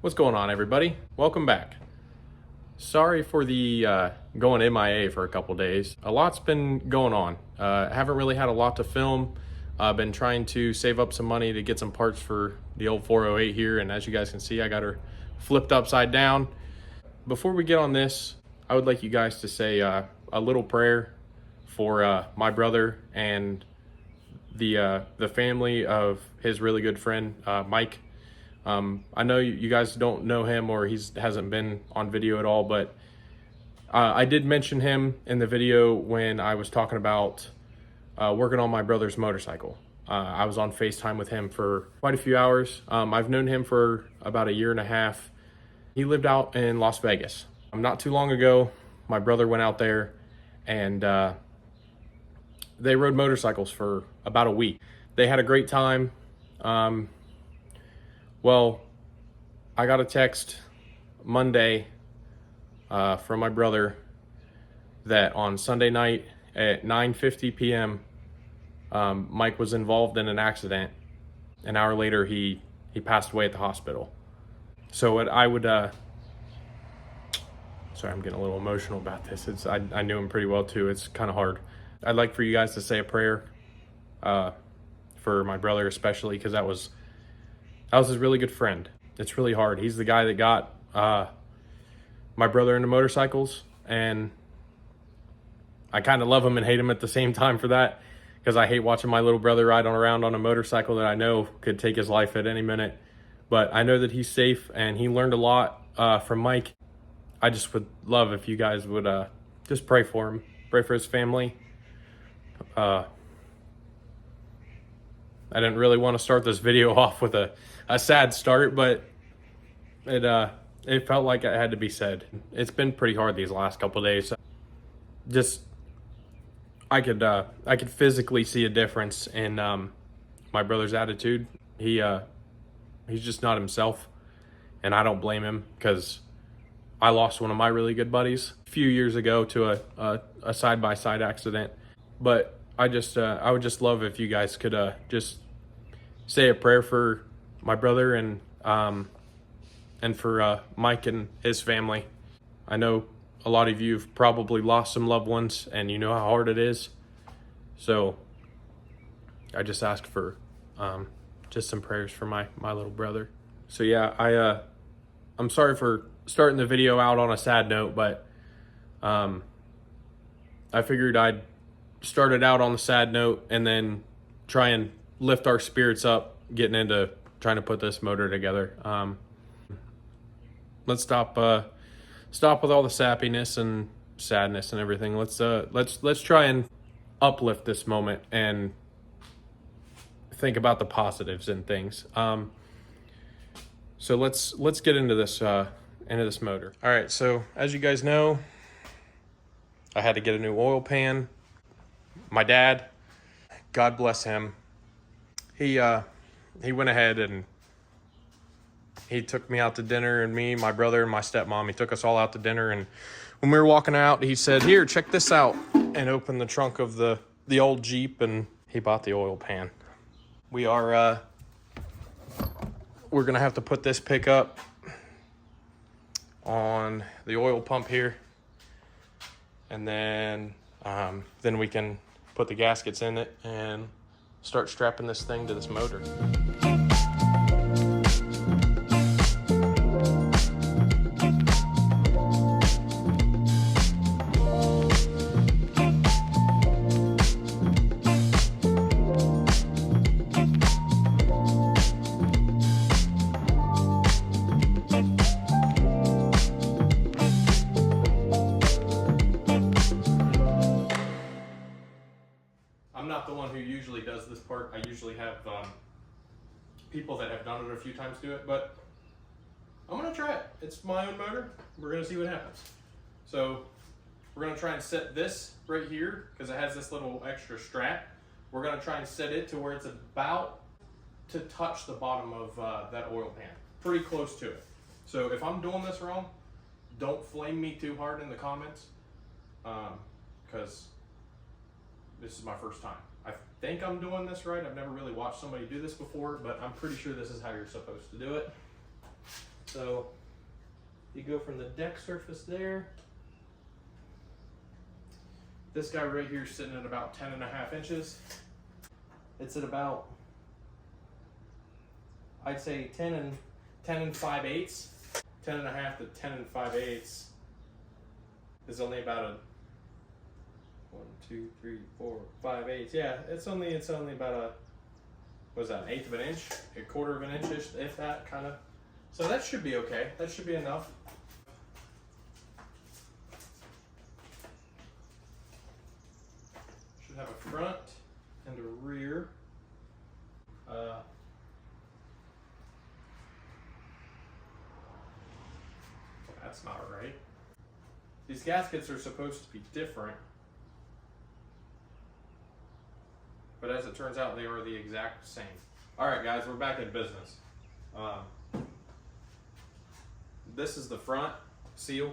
What's going on, everybody? Welcome back. Sorry for the going MIA for a couple days. A lot's been going on. Haven't really had a lot to film. I've been trying to save up some money to get some parts for the old 408 here, and as you guys can see, I got her flipped upside down. Before we get on this, I would like you guys to say a little prayer for my brother and the family of his really good friend, Mike. I know you guys don't know him, or he hasn't been on video at all, but I did mention him in the video when I was talking about working on my brother's motorcycle. I was on FaceTime with him for quite a few hours. I've known him for about a year and a half. He lived out in Las Vegas. Not too long ago, my brother went out there and they rode motorcycles for about a week. They had a great time. Well, I got a text Monday from my brother that on Sunday night at 9:50 p.m. Mike was involved in an accident. An hour later, he passed away at the hospital. So what I would, sorry, I'm getting a little emotional about this. I knew him pretty well too. It's kind of hard. I'd like for you guys to say a prayer for my brother, especially because that was his really good friend. It's really hard. He's the guy that got my brother into motorcycles, and I kind of love him and hate him at the same time for that, because I hate watching my little brother ride around on a motorcycle that I know could take his life at any minute. But I know that he's safe, and he learned a lot from Mike. I just would love if you guys would just pray for him, pray for his family. I didn't really want to start this video off with a sad start, but it felt like it had to be said. It's been pretty hard these last couple of days. Just I could physically see a difference in my brother's attitude. He's just not himself, and I don't blame him, because I lost one of my really good buddies a few years ago to a side-by-side accident. But I would just love if you guys could just say a prayer for my brother and for Mike and his family. I know a lot of you have probably lost some loved ones, and you know how hard it is. So I just ask for just some prayers for my little brother. So yeah, I'm sorry for starting the video out on a sad note, but I figured I'd start it out on the sad note and then try and lift our spirits up getting into trying to put this motor together. Let's stop with all the sappiness and sadness and everything. Let's try and uplift this moment and think about the positives in things. So let's get into this motor. All right, so as you guys know, I had to get a new oil pan. My dad, God bless him, he went ahead and he took me out to dinner, and me, my brother, and my stepmom. He took us all out to dinner, and when we were walking out, he said, "Here, check this out," and opened the trunk of the old Jeep, and he bought the oil pan. We're gonna have to put this pickup on the oil pump here, and then we can put the gaskets in it and start strapping this thing to this motor. I'm not the one who usually does this part. I usually have people that have done it a few times do it, but I'm gonna try it. It's my own motor. We're gonna see what happens. So we're gonna try and set this right here, because it has this little extra strap. We're gonna try and set it to where it's about to touch the bottom of that oil pan, pretty close to it. So if I'm doing this wrong, don't flame me too hard in the comments, because this is my first time. I think I'm doing this right. I've never really watched somebody do this before, but I'm pretty sure this is how you're supposed to do it. So you go from the deck surface there. This guy right here is sitting at about 10.5 inches. It's at about, I'd say 10 and 5/8. 10.5 to 10 and 5/8 is only about a 1, 2, 3, 4, 5/8. Yeah, it's only about a, what is that, 1/8 of an inch, 1/4 of an inch, if that kind of. So that should be okay. That should be enough. Should have a front and a rear. That's not right. These gaskets are supposed to be different, but as it turns out, they are the exact same. All right, guys, we're back in business. This is the front seal.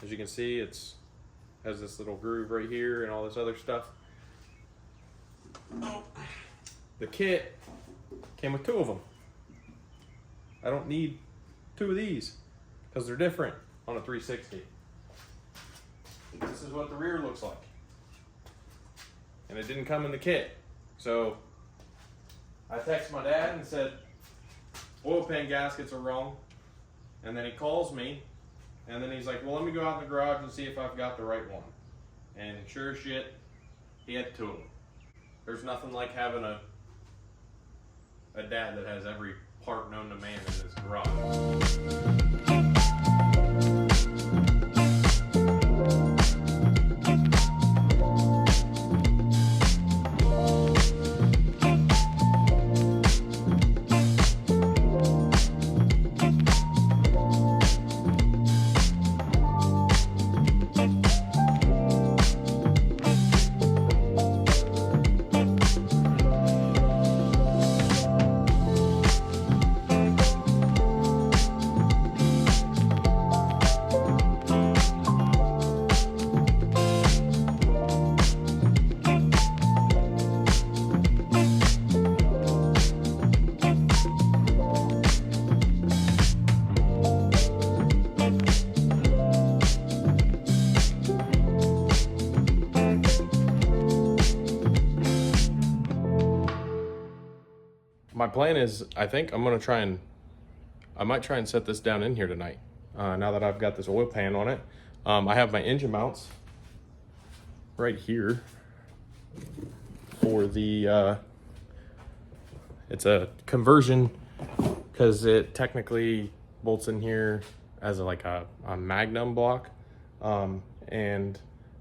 As you can see, it's has this little groove right here and all this other stuff. The kit came with 2 of them. I don't need 2 of these because they're different on a 360. This is what the rear looks like. And it didn't come in the kit. So I texted my dad and said, oil pan gaskets are wrong. And then he calls me, and then he's like, well, let me go out in the garage and see if I've got the right one. And sure as shit, he had 2 of them. There's nothing like having a dad that has every part known to man in his garage. My plan is, I think I'm gonna I might try and set this down in here tonight. Now that I've got this oil pan on it. I have my engine mounts right here for the, it's a conversion because it technically bolts in here as like a magnum block. And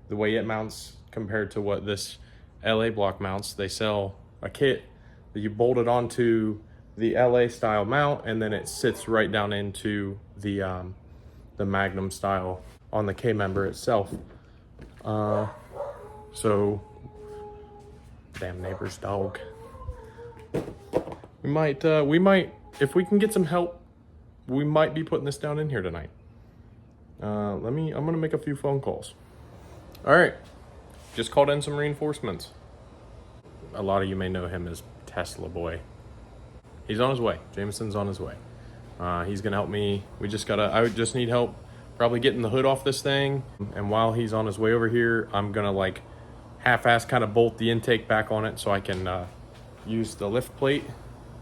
the way it mounts compared to what this LA block mounts, they sell a kit that you bolt it onto the LA style mount, and then it sits right down into the Magnum style on the K member itself. So, damn neighbor's dog. We might, if we can get some help, we might be putting this down in here tonight. I'm gonna make a few phone calls. All right, just called in some reinforcements. A lot of you may know him as Tesla Boy. He's on his way. Jameson's on his way. He's gonna help me. I would just need help probably getting the hood off this thing. And while he's on his way over here, I'm gonna like half-ass kind of bolt the intake back on it so I can use the lift plate.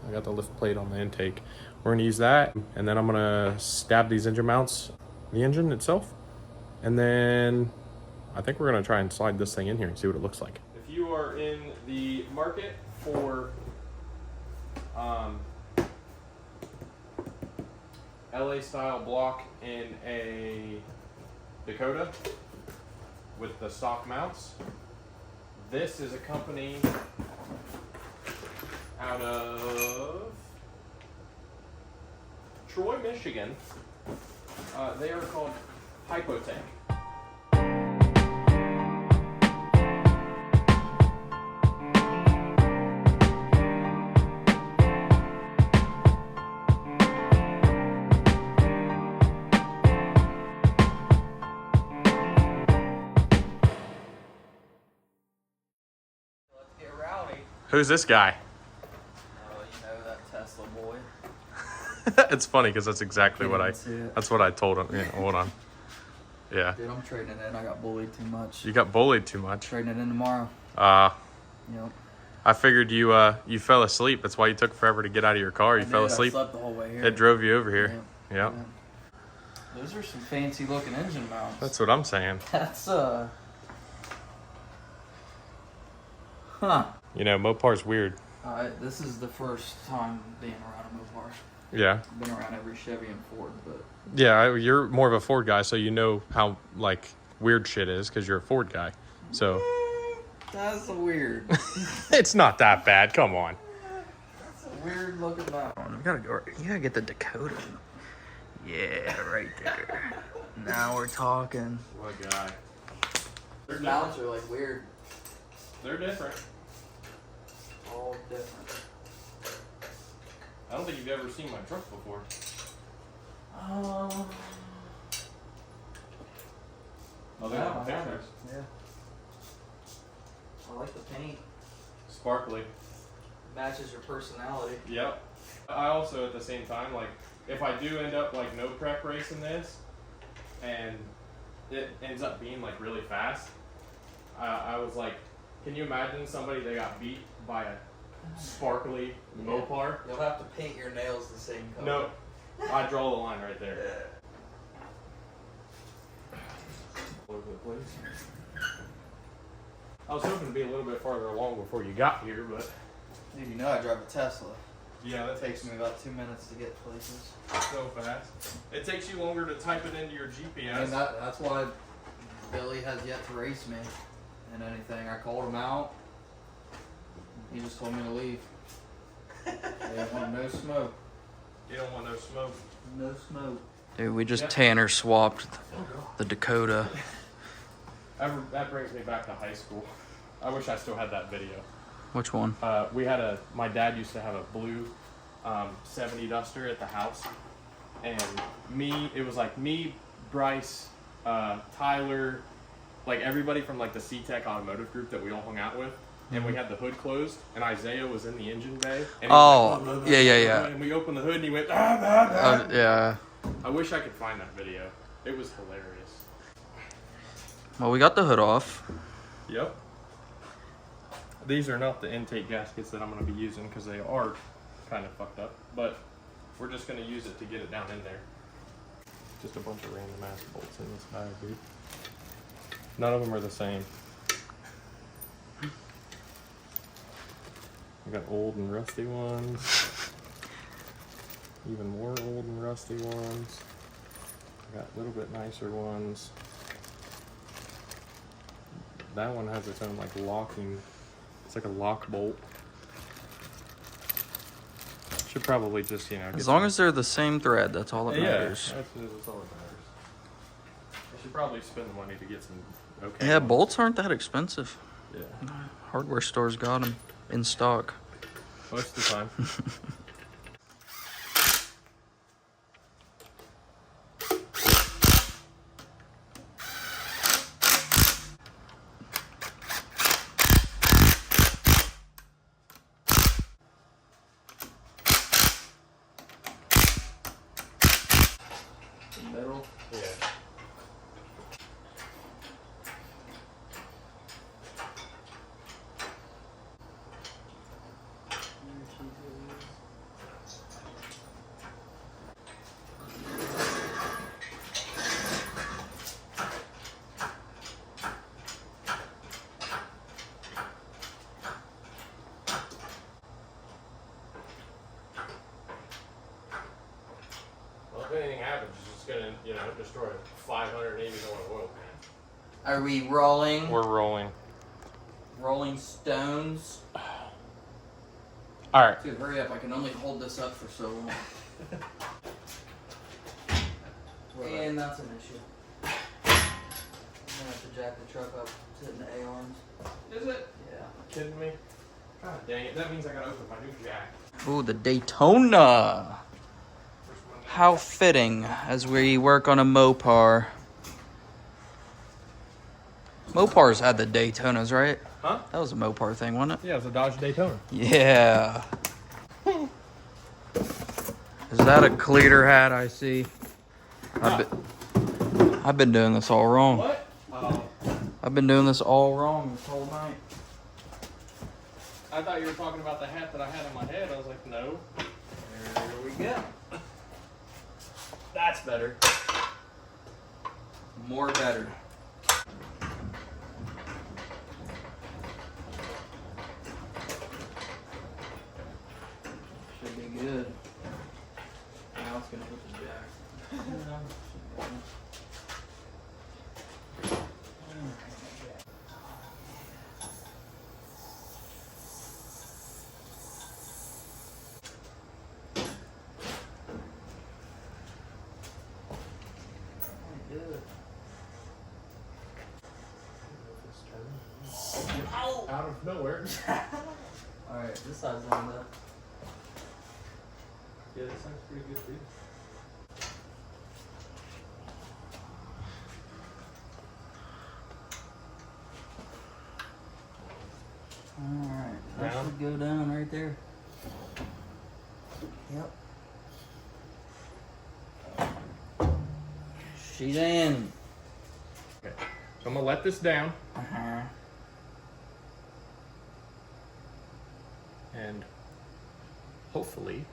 I got the lift plate on the intake. We're gonna use that, and then I'm gonna stab these engine mounts, the engine itself, and then I think we're gonna try and slide this thing in here and see what it looks like. If you are in the market for LA style block in a Dakota with the stock mounts, this is a company out of Troy, Michigan. They are called Hypotech. Let's get rowdy. Who's this guy? Oh, you know that Tesla boy. It's funny because that's exactly what I told him. Yeah, hold on. Yeah. Dude, I'm trading it in. I got bullied too much. You got bullied too much. Trading it in tomorrow. Yep. I figured you fell asleep. That's why you took forever to get out of your car. You fell asleep. I slept the whole way here. It drove you over here. Yep. Those are some fancy looking engine mounts. That's what I'm saying. That's Huh. You know, Mopar's weird. This is the first time being around a Mopar. Yeah. I've been around every Chevy and Ford, but yeah, you're more of a Ford guy, so you know how like weird shit is because you're a Ford guy. So that's weird. It's not that bad. Come on. That's a weird looking mount. You gotta get the Dakota. Yeah, right there. Now we're talking. What guy? These mounts are like weird. They're different. All different. I don't think you've ever seen my truck before. Oh, they're not pictures. Yeah. I like the paint. Sparkly. Matches your personality. Yep. I also, at the same time, like, if I do end up, like, no prep racing this, and it ends up being, like, really fast, I was like, can you imagine somebody that got beat by a sparkly Mopar? You'll have to paint your nails the same color. No. I draw the line right there. All over the place. I was hoping to be a little bit farther along before you got here, but... Dude, you know I drive a Tesla. Yeah, that Takes me about 2 minutes to get places. so fast. It takes you longer to type it into your GPS. And that's why Billy has yet to race me in anything. I called him out. He just told me to leave. They want no smoke. You don't want no smoke. No smoke. Dude, we just Tanner swapped the Dakota. That brings me back to high school. I wish I still had that video. Which one? My dad used to have a blue 70 Duster at the house. And it was like me, Bryce, Tyler, like everybody from like the C-Tech automotive group that we all hung out with. And we had the hood closed, and Isaiah was in the engine bay. And yeah. And we opened the hood, and he went, ah. Yeah. I wish I could find that video. It was hilarious. Well, we got the hood off. Yep. These are not the intake gaskets that I'm going to be using because they are kind of fucked up. But we're just going to use it to get it down in there. Just a bunch of random ass bolts in this bag, dude. None of them are the same. We got old and rusty ones. Even more old and rusty ones. I got a little bit nicer ones. That one has its own like locking. It's like a lock bolt. Should probably just, as long as they're the same thread, that's all that matters. That's all that matters. I should probably spend the money to get some okay. Yeah, bolts aren't that expensive. Yeah. Hardware stores got them in stock. Most of the time. Middle? Yeah. Well, if anything happens, it's just gonna, destroy a $580 oil pan. Are we rolling? We're rolling. Rolling Stones? All right. Dude, hurry up. I can only hold this up for so long. And that's an issue. I'm gonna have to jack the truck up to the A-arms. Is it? Yeah. Kidding me? God dang it. That means I gotta open my new jack. Ooh, the Daytona. How fitting as we work on a Mopar. Mopars had the Daytonas, right? Huh? That was a Mopar thing, wasn't it? Yeah, it was a Dodge Daytona. Yeah. Is that a cleater hat I see? I've been doing this all wrong. What? Oh. I've been doing this all wrong this whole night. I thought you were talking about the hat that I had on my head. I was like, no. There we go. That's better. More better. Should be good. Now it's gonna hit the jack. Out of nowhere. Alright, this side's lined up. Yeah, that sounds pretty good for you. Alright, that Down. should go down right there. Yep. She's in. Okay, so I'm gonna let this down. Uh-huh. And hopefully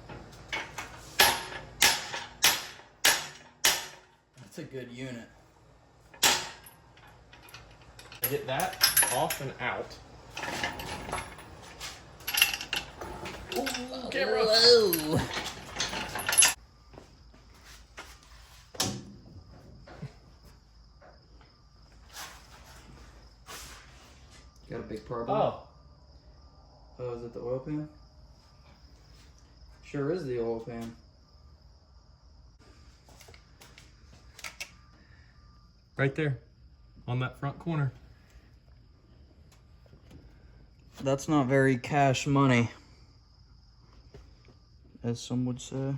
That's a good unit. get that off and out. Ooh, camera. Whoa. Got a big problem? Oh, is it the oil pan? Sure is the oil pan. Right there on that front corner. That's not very cash money, as some would say.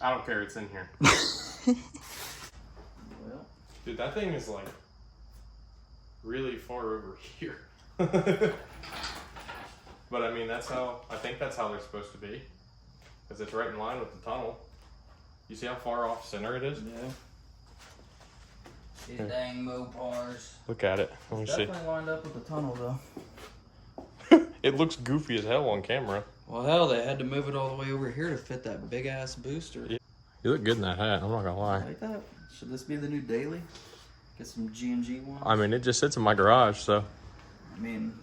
I don't care, it's in here. Well, Dude, that thing is like really far over here. But I mean, I think that's how they're supposed to be. Because it's right in line with the tunnel. You see how far off center it is? yeah. These dang Mopars. Look at it. Let me see. Definitely lined up with the tunnel though. It looks goofy as hell on camera. Well, hell, they had to move it all the way over here to fit that big ass booster. Yeah. You look good in that hat, I'm not gonna lie. Like that? Should this be the new daily? Get some G&G ones? I mean, it just sits in my garage, so. I mean,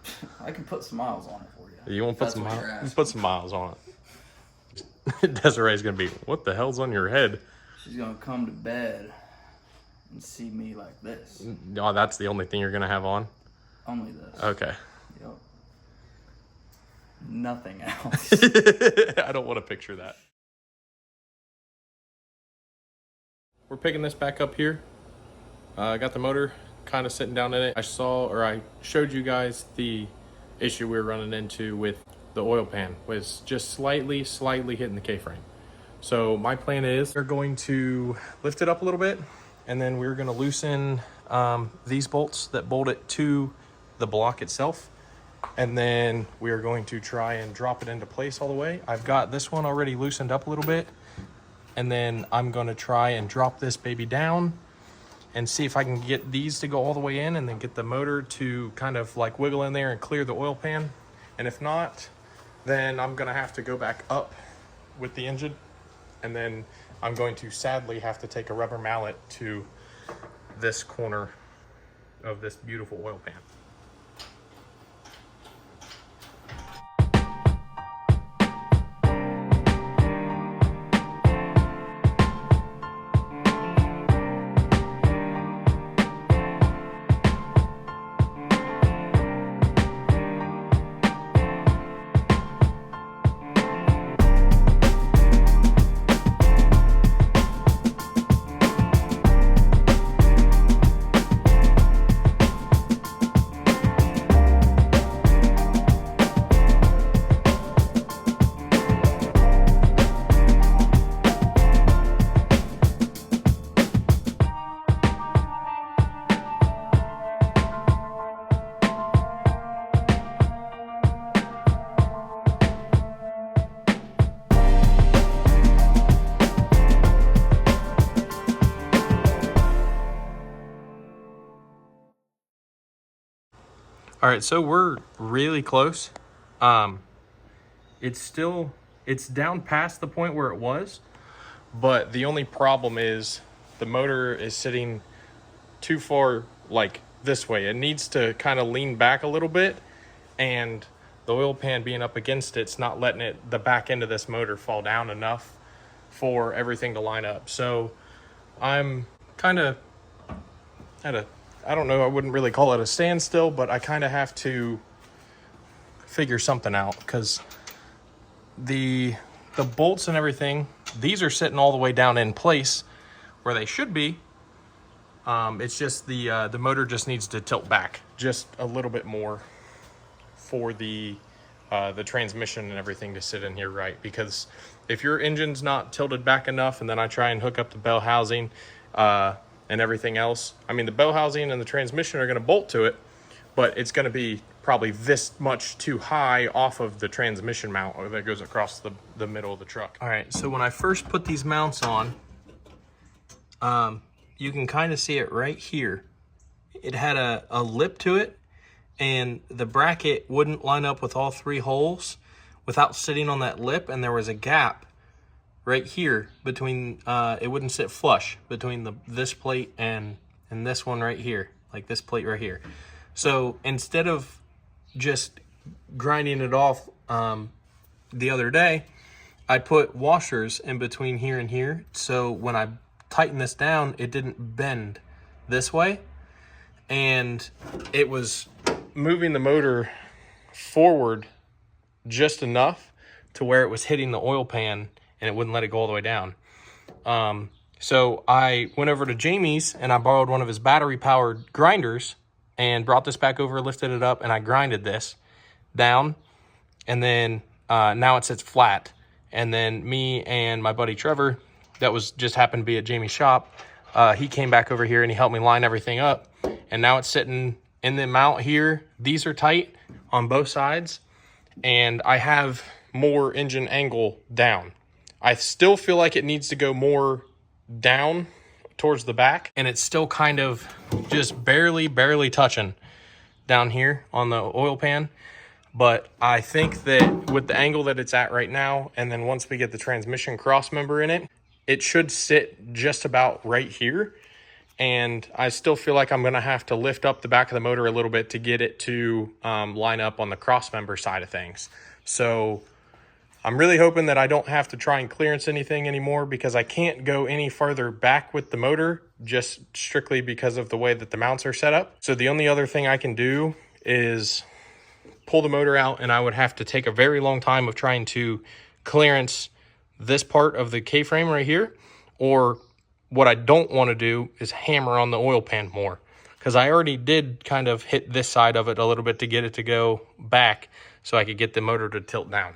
I can put some miles on it for you. You want to put That's some what miles? you're asking. Put some miles on it. Desiree's gonna be, what the hell's on your head? She's gonna come to bed and see me like this. Oh, that's the only thing you're gonna have on? Only this. Okay. Yep. Nothing else. I don't want to picture that. We're picking this back up here. I got the motor kind of sitting down in it. I showed you guys the issue we were running into with the oil pan, was just slightly hitting the K-frame. So my plan is we're going to lift it up a little bit, and then we're going to loosen these bolts that bolt it to the block itself. And then we are going to try and drop it into place all the way. I've got this one already loosened up a little bit. And then I'm going to try and drop this baby down and see if I can get these to go all the way in, and then get the motor to kind of like wiggle in there and clear the oil pan. And if not, then I'm going to have to go back up with the engine. And then I'm going to sadly have to take a rubber mallet to this corner of this beautiful oil pan. All right, so we're really close. It's down past the point where it was, but the only problem is the motor is sitting too far like this way. It needs to kind of lean back a little bit, and the oil pan being up against it's not letting the back end of this motor fall down enough for everything to line up. So I'm kind of I don't know, I wouldn't really call it a standstill, but I kind of have to figure something out, because the bolts and everything, these are sitting all the way down in place where they should be. It's just the motor just needs to tilt back just a little bit more for the transmission and everything to sit in here right. Because if your engine's not tilted back enough, and then I try and hook up the bell housing and everything else, I mean, the bell housing and the transmission are going to bolt to it, but it's going to be probably this much too high off of the transmission mount that goes across the middle of the truck. All right, so when I first put these mounts on, you can kind of see it right here. It had a lip to it, and the bracket wouldn't line up with all 3 holes without sitting on that lip, and there was a gap right here between, it wouldn't sit flush between this plate and this one right here, like this plate right here. So instead of just grinding it off the other day, I put washers in between here and here, so when I tighten this down, it didn't bend this way, and it was moving the motor forward just enough to where it was hitting the oil pan and it wouldn't let it go all the way down. So I went over to Jamie's and I borrowed one of his battery powered grinders and brought this back over, lifted it up, and I grinded this down, and then now it sits flat. And then me and my buddy Trevor, that was just happened to be at Jamie's shop, he came back over here and he helped me line everything up, and now it's sitting in the mount here. These are tight on both sides, and I have more engine angle down. I still feel like it needs to go more down towards the back, and it's still kind of just barely touching down here on the oil pan. But I think that with the angle that it's at right now, and then once we get the transmission cross member in it, it should sit just about right here. And I still feel like I'm going to have to lift up the back of the motor a little bit to get it to line up on the cross member side of things. So I'm really hoping that I don't have to try and clearance anything anymore, because I can't go any farther back with the motor, just strictly because of the way that the mounts are set up. So the only other thing I can do is pull the motor out, and I would have to take a very long time of trying to clearance this part of the K-frame right here. Or what I don't want to do is hammer on the oil pan more, because I already did kind of hit this side of it a little bit to get it to go back so I could get the motor to tilt down.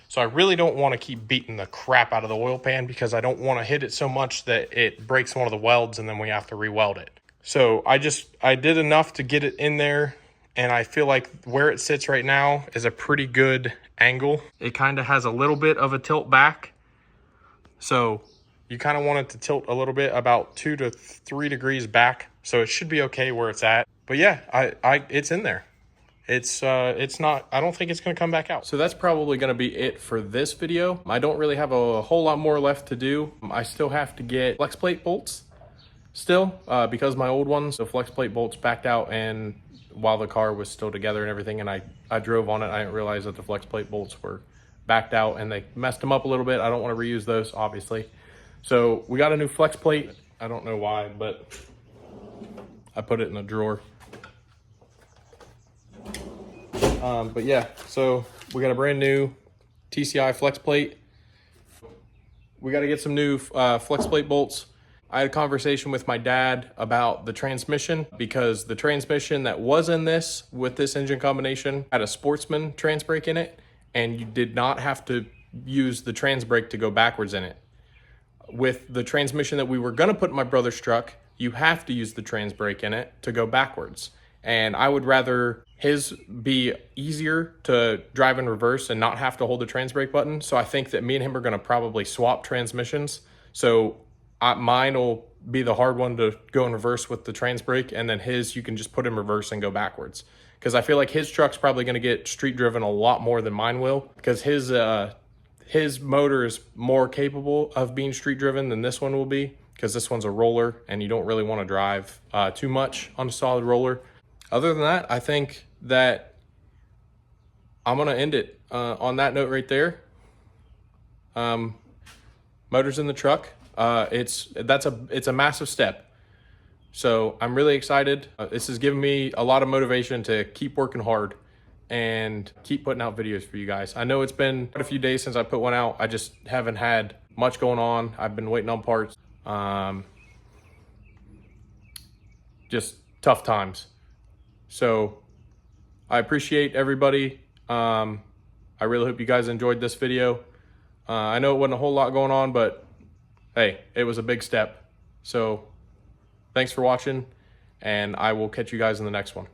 So I really don't want to keep beating the crap out of the oil pan, because I don't want to hit it so much that it breaks one of the welds and then we have to re-weld it. So I did enough to get it in there, and I feel like where it sits right now is a pretty good angle. It kind of has a little bit of a tilt back, so you kind of want it to tilt a little bit, about 2 to 3 degrees back. So it should be okay where it's at. But yeah, it's in there. It's not, I don't think it's going to come back out. So that's probably going to be it for this video. I don't really have a whole lot more left to do. I still have to get flex plate bolts still, because my old ones, the flex plate bolts backed out, and while the car was still together and everything, and I drove on it, I didn't realize that the flex plate bolts were backed out, and they messed them up a little bit. I don't want to reuse those, obviously. So we got a new flex plate. I don't know why, but I put it in a drawer. But yeah, so we got a brand new TCI flex plate. We got to get some new flex plate bolts. I had a conversation with my dad about the transmission, because the transmission that was in this with this engine combination had a Sportsman trans brake in it, and you did not have to use the trans brake to go backwards in it. With the transmission that we were going to put in my brother's truck, you have to use the trans brake in it to go backwards. And I would rather his be easier to drive in reverse and not have to hold the trans brake button. So I think that me and him are going to probably swap transmissions. So mine will be the hard one to go in reverse with the trans brake, and then his you can just put in reverse and go backwards. because I feel like his truck's probably going to get street driven a lot more than mine will, because his motor is more capable of being street driven than this one will be, because this one's a roller and you don't really want to drive too much on a solid roller. Other than that, I think that I'm going to end it on that note right there. Motors in the truck. It's a massive step. So I'm really excited. This has given me a lot of motivation to keep working hard and keep putting out videos for you guys. I know it's been quite a few days since I put one out. I just haven't had much going on. I've been waiting on parts. Just tough times. So I appreciate everybody. I really hope you guys enjoyed this video. I know it wasn't a whole lot going on, but hey, it was a big step. So thanks for watching, and I will catch you guys in the next one.